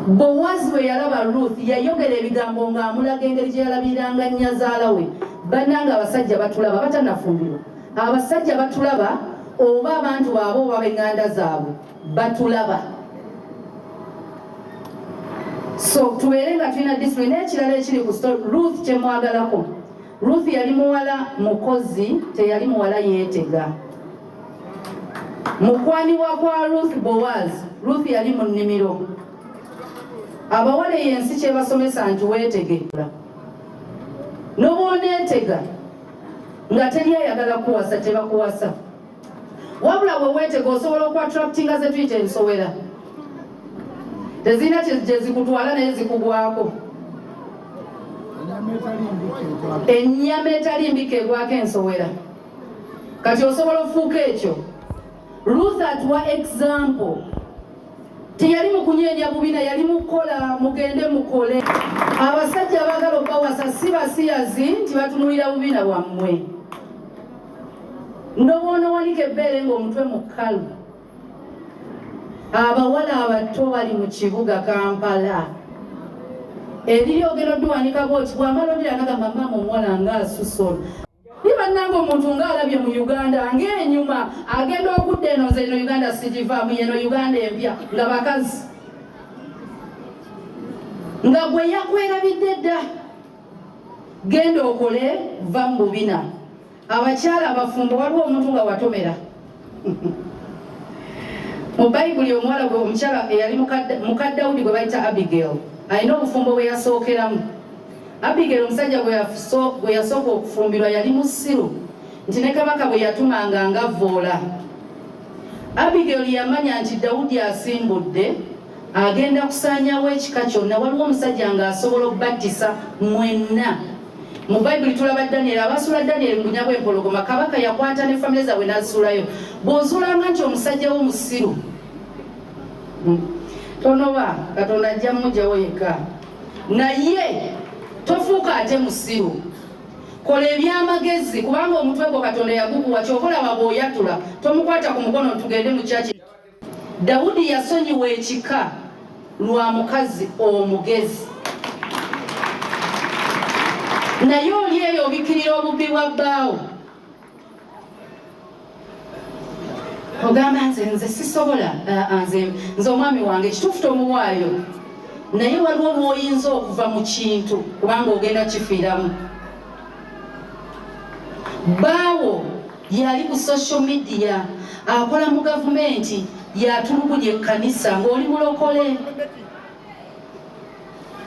Bowazi bwe yalaba Ruth yayogera ebigambo ng'amulaga engeri gye yalabiranga nnyazaala we. Bannanga abasajja batulaba batannafumbirwa. Abasajja batulaba oba abantu baabwe oba b'eŋŋanda zaabwe batulaba. So tubeere nga tulina discipline. N'ekirala ekiri ku story Ruth kye mwagalako. Ruth yali muwala mukozi, teyali muwala yeetega. Mukwanibwa kwa Ruth Bowazi, Ruth yali mu nnimiro. Abawala yensi kye basomesa nti weetege. N'obwoneetega nga teri ayagala kuwasa tebakuwasa. Wabula bwe weetega osobola okwatractinga ze tuyita ensowera. Tezina gye zikutwala naye zikugwako. Ennyama etali mbika egwako ensowera. Kati osobola ofuuka ekyo. Ruth atuwa example. Tiyali mu kunyeenya bubina, yali mu kukola, mugende mukole. Abasajja abaagala okubawasa si basiyazi nti batunuulira bubina bwammwe. N'obwonowanika ebbeere ng'omutwe mu kkalu. Abawala abato bali mu kibuga Kampala. Eriri ogenda odduwanika bwoti bw'amala odira nagamba maama omuwala ng'asusola. Nibannanga omuntu ng'alabye mu Uganda ng'enyuma agenda okudda eno nze eno Uganda sigivaamu yeno Uganda empya nga bakazi. Nga gwe yakwerabidde dda. Genda okole va mu bubina. Abakyala abafumbo waliwo omuntu nga watomera. Mu Bayibuli omuwala gwe omukyala eyali muka Dawudi gwe bayita Abigail. Alina obufumbo bwe yasookeramu. Abigail omusajja gwe yasooka okufumbirwa yali musiru nti ne kabaka bwe yatumanga ngavvoola. Abigail yamanya nti Dawudi asimbudde agenda kusaanyawo ekika kyonna. Waliwo omusajja ng'asobola okubattisa mwenna. Mu Bayibuli tulaba Daniel, abasuula Daniel mu bunnya bw'empologoma, kabaka yakwata ne famire zaabwe n'azuulayo. Bw'ozuulanga nti omusajja w'omusiru tonoba Katonda ajja mmugyawo yekka, naye tofuuka ate musiru. Kola ebyamagezi kubanga omutwe gwo Katonda yagukuwa, kyokolaba bw'oyatula tomukwata ku mukono tugende mu kyaki. Dawudi yasonyiwa ekika lwa mukazi omugezi. Naye oli eyo obikkirira obubbi bwa bbaawo. Ogamba nze sisobola, nze omwami wange kituufu tomuwaayo. Naye waliwo lw'oyinza okuva mu kintu kubanga ogenda kifiiramu. Bbaawo yali ku social media akola mu gavumenti yatulugunya ekkanisa ng'oli mulokole.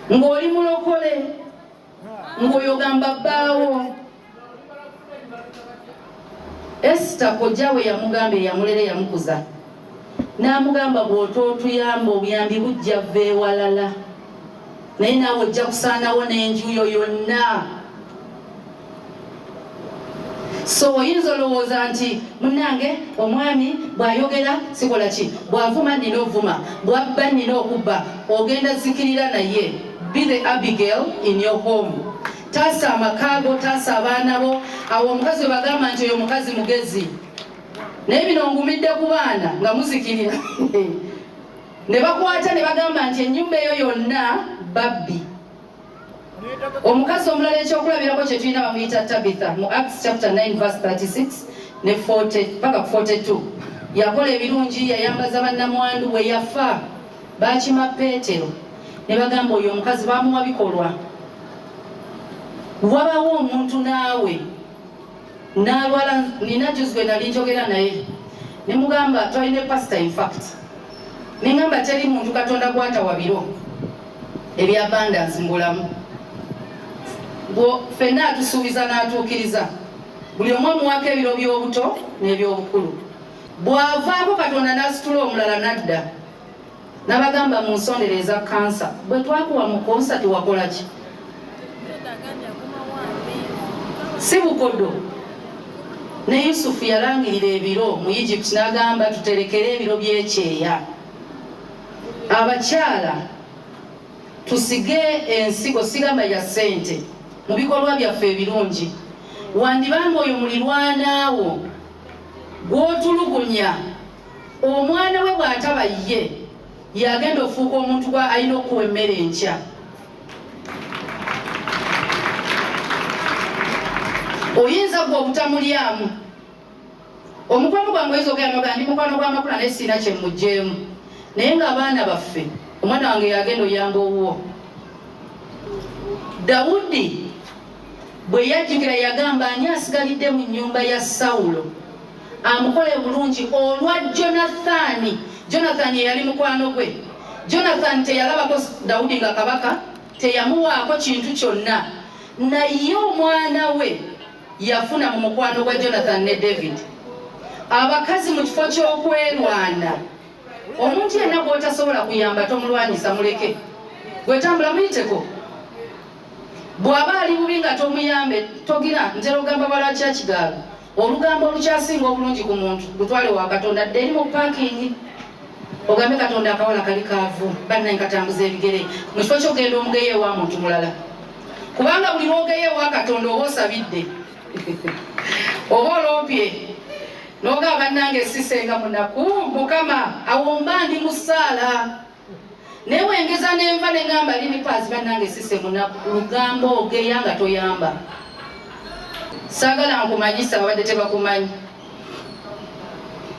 Ng'oli mulokole ng'oyogamba bbaawo. Esther kojjawe yamugamba eyamulera yamukuza. N'amugamba bw'otootuyamba obuyambi bujja vva ewalala. Naye naawe ojja kusaanawo n'enju yo yonna. So oyinza olowooza nti munnange omwami bw'ayogera sikola ki, bw'avuma nnina ovuma, bw'abba nnina okubba, ogenda zikirira naye. Be the Abigail in your home. Taasa amakaago, taasa abaana bo. Awo omukazi we bagamba nti oyo mukazi mugezi. Naye bino ngumidde ku baana nga muzikirira. Ne bakwata ne bagamba nti ennyumba eyo yonna babbi. Omukazi omulala ekyokulabirako kye tulina bamuyita Tabitha mu Acts chapter 9 verse 36 ne 40 paka 42. Yakola ebirungi, yayambaza bannamwandu, bwe yafa bakima Peetero ne bagamba oyo omukazi bamuwa bikolwa. Wabawo omuntu naawe n'alwala, nina juzwe nali njogera naye ne mugamba twalina pastor in fact ne ngamba teri muntu Katonda gwatawa biro ebyabundance mbulamu. Ffenna atusuubiza n'atuukiriza, buli omu amuwako ebiro by'obuto n'ebyobukulu. Bw'avaako Katonda n'asitula omulala n'adda. N'abagamba mu nsondero eza kansa, bwe twakuwa mu konsati wakola ki? Si bukodo. Ne Yusufu yalangirira ebiro mu Egypt n'agamba tuterekere ebiro by'ekyeya. Abakyala tusige ensigo, sigamba ya ssente mu bikolwa byaffe ebirungi. Wandibanga oyo mulirwanaawo gw'otulugunya omwana we bw'ataba ye yagenda ofuuka omuntu gwa alina okuwa emmere enkya. Oyinza gwe obutamulyamu. Omukwano gwange oyinza okugenda noga ndi mukwano gwa Makula naye sirina kye mmuggyeemu. Naye ng'abaana baffe omwana wange yagenda oyamba owuwo. Dawudi bwe yajjukira yagamba ani asigalidde mu nnyumba ya Sawulo amukole bulungi olwa Jonathani. Jonathani yali mukwano gwe. Jonathani teyalabako Dawudi nga kabaka, teyamuwaako kintu kyonna, naye omwana we yafuna mu mukwano gwa Jonathani ne David. Abakazi mu kifo ky'okwerwana, omuntu yenna gw'otasobola kuyamba tomulwanyisa, muleke. Gwetambula muyiteko. Bw'aba ali bubi nga tomuyambe togira ntera ogamba balwaki akigaalo. Olugambo olukyasinga obulungi ku muntu lutwale wa Katonda dde eri mu paakingi. Ogambe Katonda akawala kali kaavu bannaye katambuza ebigere mu kifo ky'ogenda omugeyo ewa muntu mulala. Kubanga buli lwogeyo ewa Katonda oba osabidde oba oloopye n'ogamba bannange sisenga munaku Mukama awomba ndi mu ssaala. Naye wengeza n'enva ne ngamba lini paazi bannange sise munaku lugambo ogeya nga toyamba. Saagala nkumanyisa babadde tebakumanyi.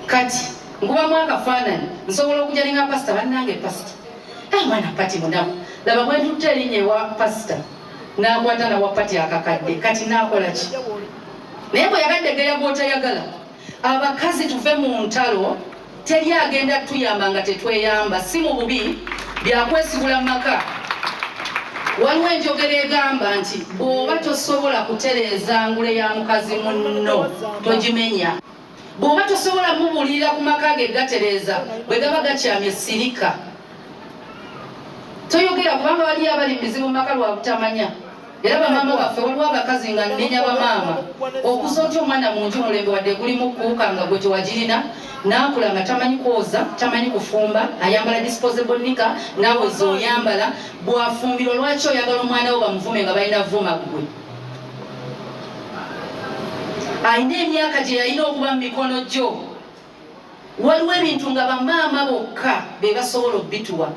Kati nkubamu akafaananyi nsobola okujalinga pasita bannange pasita. Mwana pati munaku laba bwe ntutte erinnya ewa pasita n'akwata nawa pati akakadde kati naakola ki? Naye bwe yagadde geya gw'otayagala. Abakazi tuve mu ntalo teri agenda tuyamba nga tetweyamba, si mu bubi byakwesigula mu maka. Waliwo enjogera egamba nti bw'oba tosobola kutereeza ngule ya mukazi munno togimenya. Bw'oba tosobola mubulira ku maka ge gatereeza bwe gaba gakyamye sirika. Toyogera kubanga waliyo abali mu bizibu mu maka lwa butamanya. Era bamaama baffe waliwo abakazi nga nnenya bamaama okuza otya omwana mu nju mulembe wadde gulimu kuuka nga gwe tewagirina n'akula nga tamanyi kwoza tamanyi kufumba ayambala disposable nika naawe z'oyambala bwafumbirwa lwaki oyagala omwana wo bamuvume nga balina vuma gwe. Alina emyaka gye yalina okuba mu mikono gyo. Waliwo ebintu nga bamaama bokka be basobola obbituwa.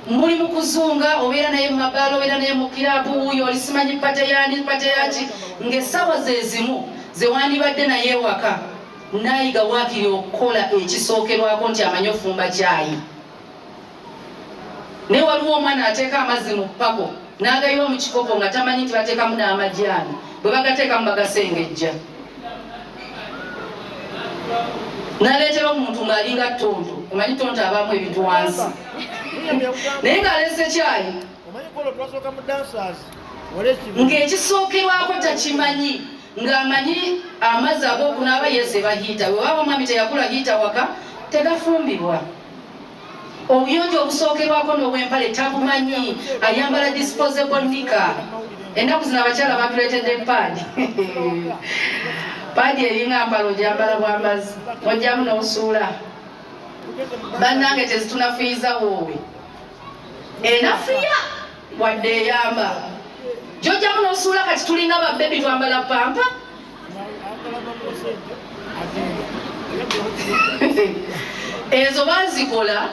Muli mu kuzunga obeera naye mu mabaala obeera naye mu kiraabu wuuyo oli simanyi pate yaki ng'essawa ze zimu ze wandibadde naye ewaka naayiga waakiri okukola ekisookerwako nti amanyi ofumba kyayi. Naye waliwo omwana ateeka amazzi mu ppako n'agayiwa mu kikopo nga tamanyi nti bateekamu n'amajaani bwe bagateekamu bagasengejja. N'aleetera omuntu ng'alinga tonto, omanyi tonto abaamu ebintu wansi. Naye ng'aleese kyayi ng'ekisookerwako takimanyi ng'amanyi amazzi ag'okunaaba yeese bahiita. Bwe baba omwami teyagula hiita waka tegafumbirwa. Obuyonjo obusookerwako n'obw'empale tabumanyi, ayambala disposable nika. Ennaku zino abakyala batuleetedde paadi. Paadi eringa mpala ogyambala bwambazi ojjamu n'osuula. Bannange tezitunafiiza woowe. Enafiya wadde eyamba. Gy'ojjamu n'osuula kati tulinga babbebi twambala pampa. Ezo bazikola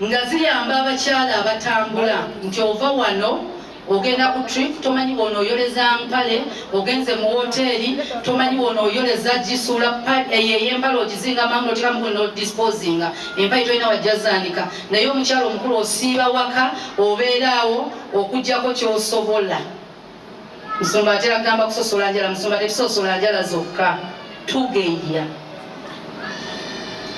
nga ziyamba abakyala abatambula nti ova wano ogenda ku trip tomanyi wono oyoleza mpale, ogenze mu hoteeri tomanyi wono oyoleza gisuula ey'empale ogizinga mangu otekamu no disposinga empale tolina wajjazaanika. Naye omukyala omukulu osiiba waka obeeraawo okuggyako ky'osobola. Musumba atera kugamba kusosola njala, musumba tetusosola njala zokka, tugeya.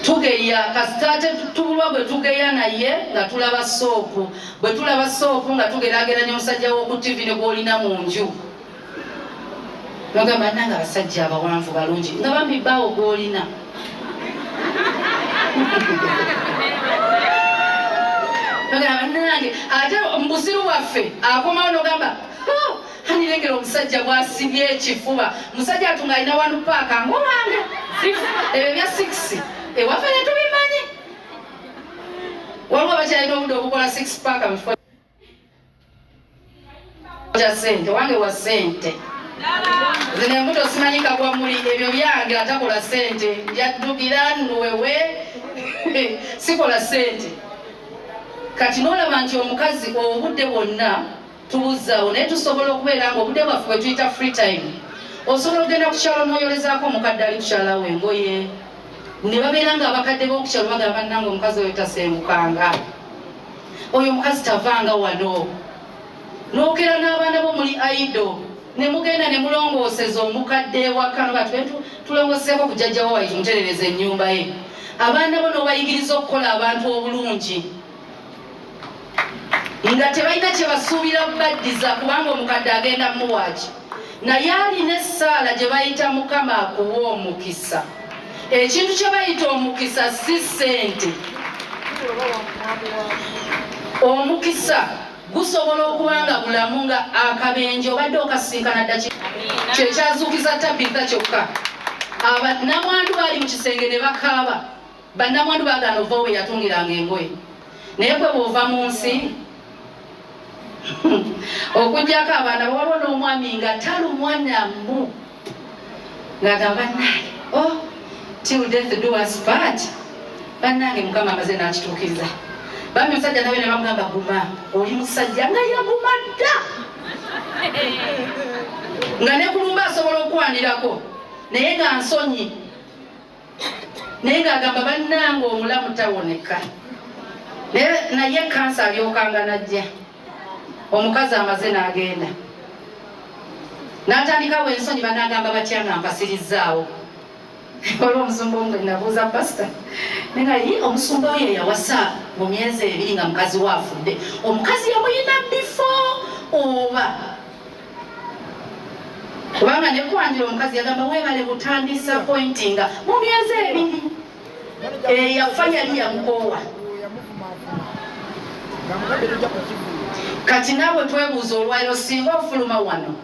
Tugeya kasitaate tubulwa bwe tugeya naye nga tulaba soopu. Bwe tulaba soopu nga tugeraageranya omusajja w'oku TV ne gw'olina mu nju. Bagamba nanga abasajja abawanvu balungi nga bambi bbaawo gw'olina. Bagamba nange ate mubuziru waffe akomawo n'ogamba hanirengera omusajja bw'asibye ekifuba. Musajja atunga alina wanu paaka ng'owange ebyo bya 6 ewaffe ne tubimanyi. Waliwo abakyalina obudde obukola 6 paaka mu kifo kya ssente. Wange wa ssente zino embuto simanyi kagwa muli ebyo byange atakola ssente njaddukira nnuwewe sikola ssente. kati n'olaba nti omukazi obudde bwonna tubuzzaawo naye tusobola okubeera nga obudde bwaffe bwe tuyita free time osobola okugenda ku kyalo n'oyolezaako omukadde ali kukyalawo engoye ne babeera nga abakadde b'okukyalo bagamba bannange omukazi oyo tasengukanga oyo omukazi tavanga wano n'okera n'abaana bo muli aido ne mugenda ne mulongooseza omukadde ewaka no bati tulongoseeko ku jjajjawo wayi tumuterereza ennyumba ye abaana bo n'obayigiriza okukola abantu obulungi nga tebalina kye basuubira baddiza kubanga omukadde agenda muwaaki naye alina essaala gye bayita mukama akuwa omukisa ekintu kye bayita omukisa si ssente omukisa gusobola okuba nga bulamu nga akabenje obadde okasinkana dda kyekyazuukiza tabitha kyokka namwandu baali mu kisenge ne bakaaba bannamwandu baagana ova we yatungiranga engoye naye kwe bw'ova mu nsi okujjako abaana bwaliwo n'omwami nga talumwa namu ng'agamba bannange till death do us part bannange mukama amaze n'akituukiriza bambi omusajja nabe ne bamugamba guma oli musajja nga yaguma dda nga ne kulumba asobola okwanirako naye nga nsonyi naye ng'agamba bannange omulamu tawoneka naye kansa alyokanga najja omukazi amaze n'agenda n'atandikawo ensonyi banagamba batya nga mpasirizaawo waliwo omusumba omu nabuuza pasita nenga ye omusumba oyo yawasa mu myezi 2 nga mukazi we afudde omukazi yamuyina bifo oba kubanga ne kwanjira omukazi yagamba weebale butandisa pointinga mu myezi 2 yafa yali yamukoowa kati naawe twebuuza olwaliro singa ofuluma wano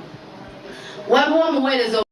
waliwo omuweereza